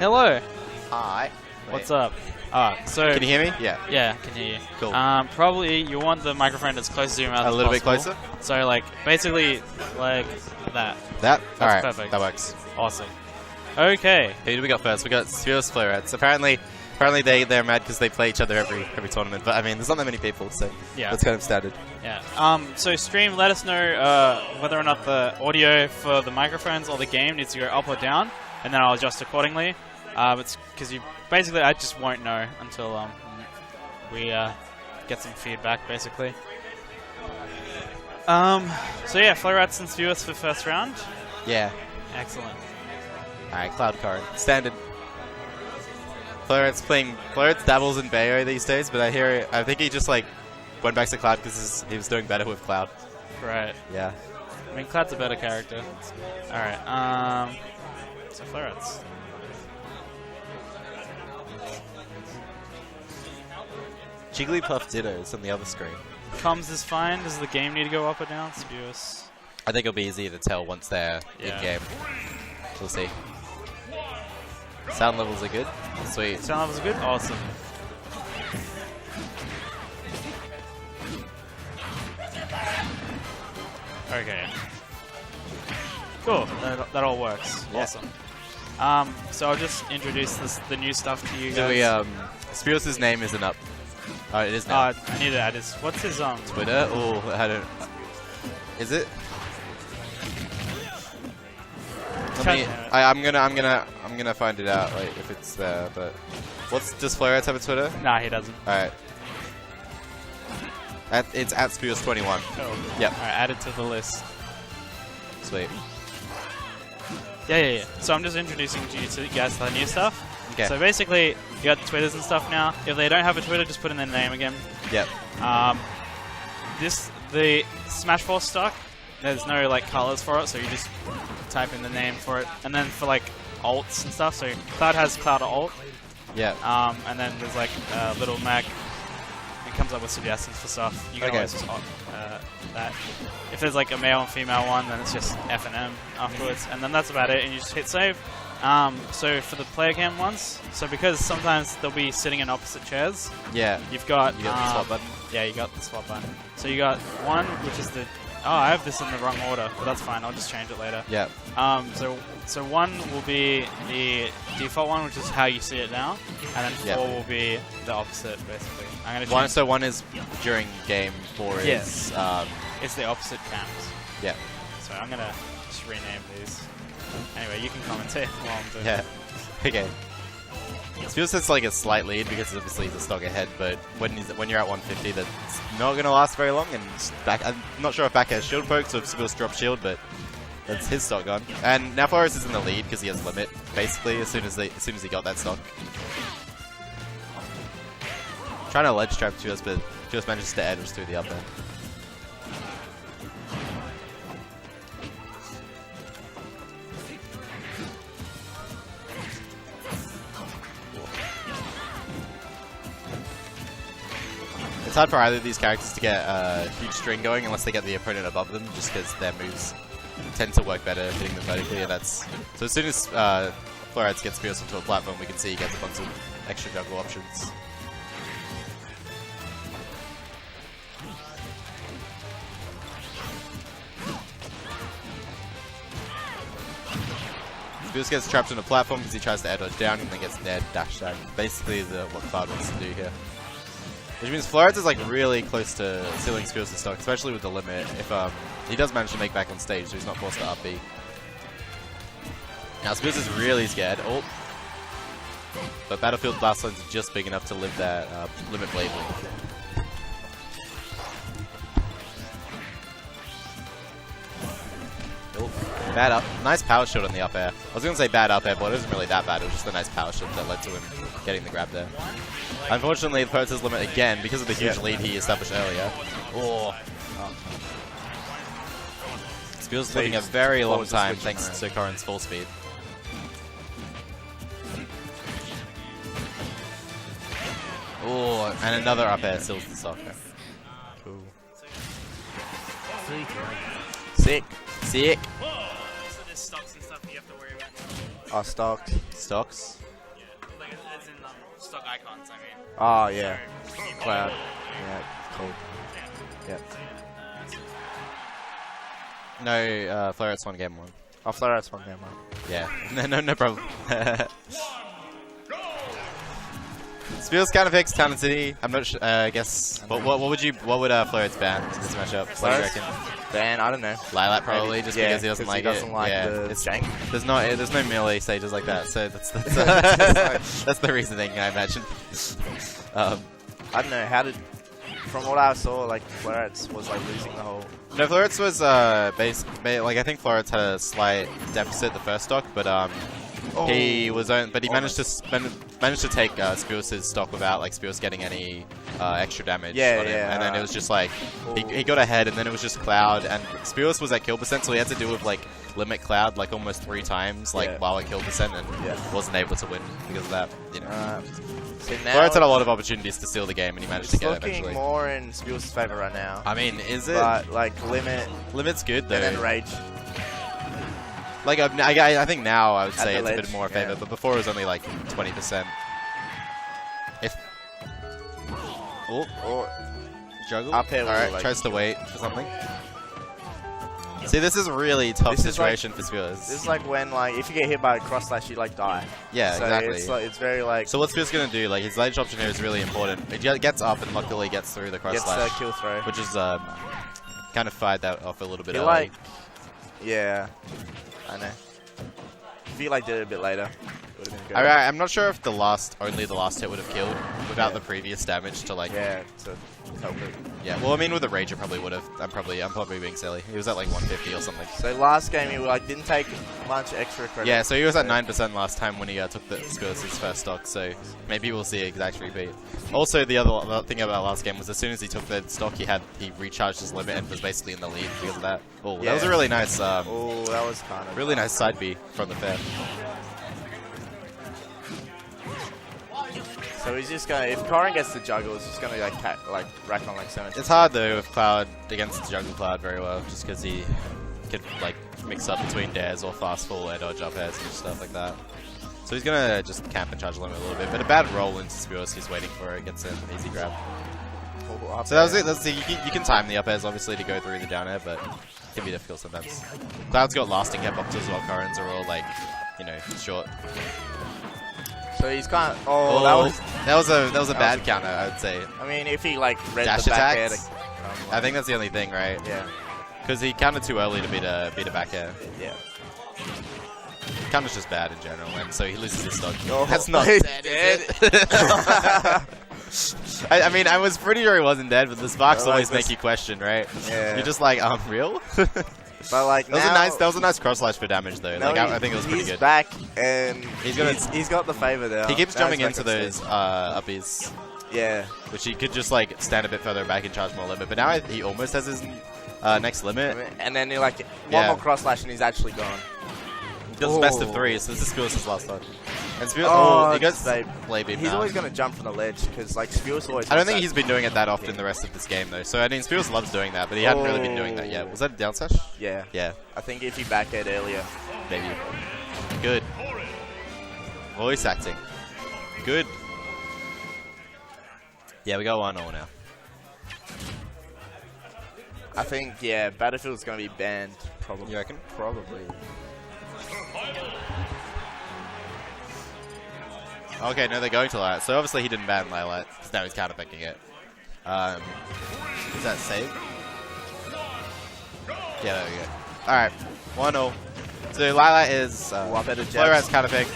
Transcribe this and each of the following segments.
Hello. Hi. What's up? So Can you hear me? Yeah. Yeah, I can hear you. Cool. Probably you want the microphone as close to your mouth A as little bit possible. closer? So like basically like that. That? That's Alright, perfect. that works. Awesome. Okay. Who do we got first? We got Spewis Florets. Apparently they're mad because they play each other every tournament. But I mean, there's not that many people, so Yeah. that's kind of standard. Yeah. So stream, let us know whether or not the audio for the microphones or the game needs to go up or down, and then I'll adjust accordingly. It's because I just won't know until we get some feedback, basically. So yeah, Florets and Spewis for first round. Yeah. Excellent. Alright, Cloud Corrin. Standard. Florets dabbles in Bayo these days, but I think he just like went back to Cloud because he was doing better with Cloud. Right. Yeah. I mean, Cloud's a better character. Alright, so Florets. Jigglypuff Ditto's on the other screen. Comms is fine. Does the game need to go up or down? Spewis. I think it'll be easier to tell once they're in-game. We'll see. Sound levels are good. Sweet. Sound levels are good? Awesome. Okay. Cool. That all works. Yeah. Awesome. So I'll just introduce the new stuff to you guys. Spewis' name isn't up. Oh, it is now. I need to add his. What's his Twitter? Oh, I don't. Is it? I'm gonna find it out like if it's there. But does Florets have a Twitter? Nah, he doesn't. All right. It's at Spewis21. Oh. Yep. All right, add it to the list. Sweet. Yeah. So I'm just introducing you guys to the new stuff. Okay. So basically, you got Twitters and stuff now. If they don't have a Twitter, just put in their name again. Yep. The Smash Force stock, there's no like colors for it, so you just type in the name for it. And then for like alts and stuff, so Cloud has Cloud alt. Yeah. And then there's like Little Mac. It comes up with suggestions for stuff. You can always just that. If there's like a male and female one, then it's just F and M afterwards, and then that's about it. And you just hit save. So for the player cam ones, so because sometimes they'll be sitting in opposite chairs. Yeah. You got the swap button. Yeah, you got the swap button. So you got one, which is the. Oh, I have this in the wrong order, but that's fine. I'll just change it later. Yeah. So one will be the default one, which is how you see it now, and then 4 will be the opposite, basically. I'm gonna change. So 1 is during game, 4 is it's the opposite cams. Yeah. So I'm gonna just rename these. Anyway, you can commentate while I'm doing it. Okay. Spewis has like a slight lead because obviously he's a stock ahead, but when you're at 150, that's not going to last very long. And I'm not sure if back has shield pokes or if Spewis drops shield, but that's his stock gone. And now Flores is in the lead because he has limit, basically, as soon as he got that stock. Trying to ledge trap Spewis, but Spewis manages to edge through the up air. It's hard for either of these characters to get a huge string going unless they get the opponent above them, just because their moves tend to work better hitting them vertically, and that's... So as soon as Florets gets Spewis onto a platform, we can see he gets a bunch of extra juggle options. Spewis gets trapped on a platform because he tries to air dodge down and then gets nair dash tag. Basically what Cloud wants to do here. Which means Florets is like really close to sealing Spewis' stock, especially with the limit. If he does manage to make back on stage, so he's not forced to up B. Now Spewis is really scared. Oh, but Battlefield Blast Lines are just big enough to live that limit blade link. Oh, bad up. Nice power shield on the up air. I was going to say bad up air, but it wasn't really that bad. It was just a nice power shield that led to him getting the grab there. Unfortunately, the Poets limit again because of the huge lead he established earlier. Oh. Spewis taking a very long time thanks to Corrin's full speed. Oh, and another up air seals the stock. Cool. Sick. Sick. So there's stocks and stuff you have to worry about. Stocks. stock icons, I mean. Oh, yeah. So, Cloud. Yeah, cool. Yeah. Yeah. No, Flarettes won game 1. Oh, Flarettes one game 1. Yeah. No problem. Spewis counter picks Town and City. I'm not sure. I guess. What would Flarettes ban in this matchup? What do you reckon? Ban, I don't know. Lilac probably, Maybe. just Yeah, because he doesn't like it. Yeah, the jank. there's no melee stages like that, so that's that's the reasoning I imagine. I don't know. How did? From what I saw, like Flarettes was like losing the whole. No, Flarettes was like I think Flarettes had a slight deficit the first stock, but he was but he managed to take Spewis' stock without like Spewis getting any extra damage on him. And then it was just like he got ahead, and then it was just Cloud, and Spewis was at kill percent, so he had to deal with like limit Cloud like almost 3 times while at kill percent, and wasn't able to win because of that. You know. So now Flarettes had a lot of opportunities to steal the game, and he managed to get it eventually. It's looking more in Spewis' favor right now. I mean, is it? But like Limit's good though. And then Rage. Like I think now I would say Adelaide, it's a bit more favor, but before it was only like 20%. If juggle, up here, alright, like, tries to wait for something. See, this is a really tough situation for Spewis. This is like when if you get hit by a cross slash, you like die. Yeah, so exactly. It's very like. So what's Spewis gonna do? Like his ledge option here is really important. It gets up and luckily gets through the cross slash. Gets the kill throw, which is kind of fired that off a little bit early. Like, yeah, I know. If he like did it a bit later, it would have been good. I'm not sure if only the last hit would have killed without the previous damage to like. Yeah, to help it. Yeah, well, I mean, with the Rage, it probably would have. I'm probably being silly. He was at like 150 or something. So last game, he like didn't take much extra credit. Yeah, so he was at 9% last time when he took the Spewis' first stock. So maybe we'll see an exact repeat. Also, the other thing about last game was as soon as he took the stock, he recharged his limit and was basically in the lead because of that. Oh, that was a really nice. Oh, that was kind of really nice side B from the fair. So he's just gonna, if Corrin gets the juggle, he's just gonna like rack on like 7. It's hard though with Cloud against the Juggle Cloud very well, just because he could like mix up between dares or fast fall air dodge up airs and stuff like that. So he's gonna just camp and charge limit a little bit, but a bad roll into Spewis, he's waiting for it, gets an easy grab. So that was it. That's you can time the up airs obviously to go through the down air, but it can be difficult sometimes. Cloud's got lasting hitbox as well. Corrin's are all like, you know, short. So he's kind of. Oh, that was a bad counter, I would say. I mean, if he like read dash the back air. I think that's the only thing, right? Yeah. Because he countered too early to beat a back air. Yeah. Counter's just bad in general, and so he loses his stock. Oh, that's not dead. I mean, I was pretty sure he wasn't dead, but the sparks always make you question, right? Yeah. You're just like, real? But like that was a nice cross slash for damage though. Like I think it was pretty good. He's back and he's got the favor there. He keeps jumping into those uppies. Yeah. Which he could just like stand a bit further back and charge more limit. But now he almost has his next limit. And then he like one more cross slash and he's actually gone. He does the best of 3, so this is Spewis' last stock. And Spewis, he goes play beam. He's always gonna jump from the ledge because like Spewis always. I don't think he's been doing it that often the rest of this game though. So I mean, Spewis loves doing that, but he hadn't really been doing that yet. Was that a down sash? Yeah. Yeah. I think if he back aired earlier, maybe. Good. Voice acting. Good. Yeah, we got 1-0 now. I think Battlefield's gonna be banned. Probably. You reckon? Probably. Okay, no, they're going to Lilat. So obviously he didn't ban Lilat, because now he's counterpicking it. Is that safe? Yeah, there we go. Alright, 1-0. So Lilat is Flarettes counterpick.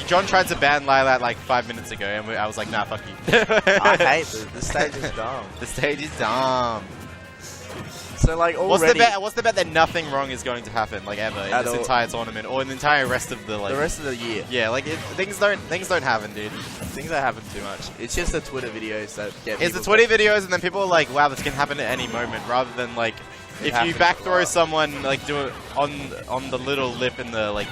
John tried to ban Lilat like 5 minutes ago, and I was like, nah, fuck you. I hate this stage is dumb. The stage is dumb. So like already, what's the bet that nothing wrong is going to happen like ever in this entire tournament or in the entire rest of the rest of the year? Yeah, like things don't happen, dude. Things don't happen too much. It's just the Twitter videos that get. It's the Twitter videos, and then people are like, "Wow, this can happen at any moment," rather than like if you back throw someone, like do it on the little lip in the like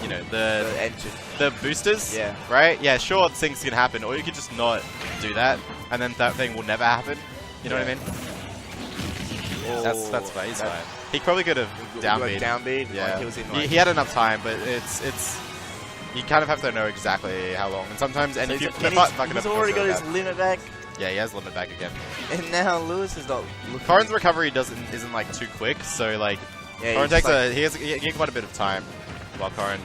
you know the engine, the boosters. Yeah. Right. Yeah. Sure, things can happen, or you could just not do that, and then that thing will never happen. You know what I mean? That's fine. He's fine. He probably could have downbeat. Downbeat. Yeah. Like he was in. Like He had enough time, but it's you kind of have to know exactly how long. And sometimes, and So if you he's fuck it up, already got his bad. limit back, Yeah, he has limit back again. and now Lewis is not looking. Corrin's recovery isn't like too quick, so like Yeah, Corrin he's takes like, he has quite a bit of time while Corrin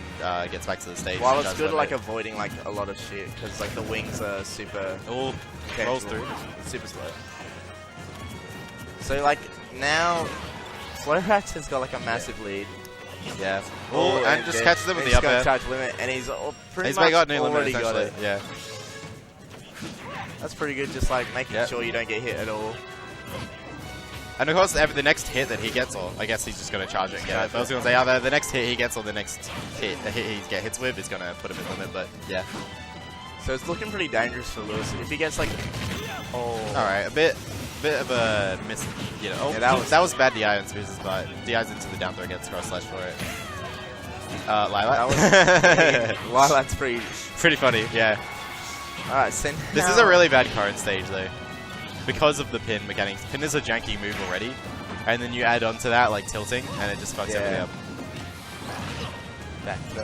gets back to the stage. while and it's does good limit. like avoiding like a lot of shit because like the wings are super All rolls through. super slow. So like now, Flowrax has got like a massive lead. Yeah. Oh, and just catches him with the he's up gonna air. charge limit, and he's pretty He's much got new limit already got essentially. it. Yeah. That's pretty good, just like making Yeah. sure you don't get hit at all. And of course, the next hit that he gets, or I guess he's just going to charge it and get it. But I was going to say, either the next hit he gets or the next hit he gets hits with is going to put him in limit, but yeah. So it's looking pretty dangerous for Lewis. If he gets like, Alright, a bit of a miss, you know. Oh, Yeah, that was bad DI on Spewis' but DI's into the down throw, gets cross slash for it. Lilac. Lilac pretty. Pretty funny, yeah. Alright, send. This is a really bad current stage though, because of the pin mechanics. Pin is a janky move already, and then you add on to that like tilting, and it just fucks everything up.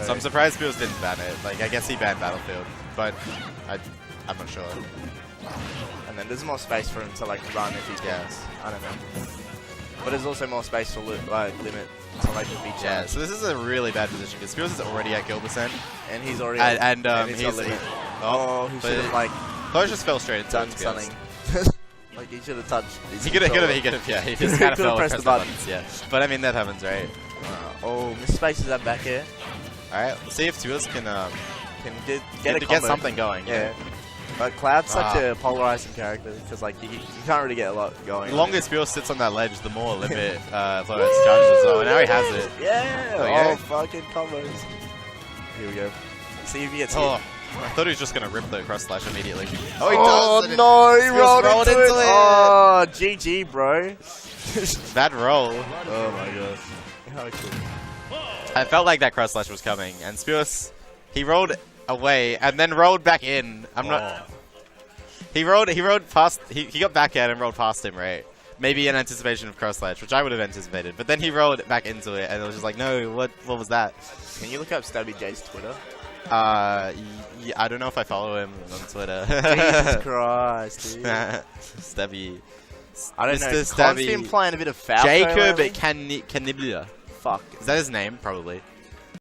So I'm surprised Spewis didn't ban it. Like I guess he banned Battlefield, but I'm not sure. And then there's more space for him to like run if he gets. I don't know. But there's also more space for like limit to like be charged. Yeah, so this is a really bad position because Spewis is already at kill percent, And he's already and he's he's got limit. oh, He but should have like Close just fell straight into done it, to be honest. something. Like he should have touched. his He could have, controller. yeah. He just kind of Could've fell pressed pressed the the buttons. buttons, yeah. But I mean that happens, right? Oh, Miss Space is that back here. All right, let's see if Spewis can Can get get, a to combo. get something going. Yeah. But Cloud's such a polarizing character because like you can't really get a lot going. The longer Spewis sits on that ledge, the more limit Flowrax charges as well. And now he has it. Yeah. Oh, yeah. Fucking combos. Here we go. See if he gets hit. Oh, I thought he was just gonna rip the cross slash immediately. Oh, he does. and no, he Spewis rolled into it. Oh, GG, bro. Bad roll. Oh my gosh. How cool. I felt like that cross slash was coming, and Spewis, he rolled away and then rolled back in. I'm not. He rolled past. He got back in and rolled past him, right? Maybe in anticipation of cross slash, which I would have anticipated. But then he rolled back into it, and it was just like, no, what was that? Can you look up Stabby J's Twitter? Yeah, I don't know if I follow him on Twitter. Jesus Christ, dude. Stabby. I don't know. Mr. Con's Stabby. been playing a bit of foul. Jacob Caniblia. Fuck. Is that his name? Probably.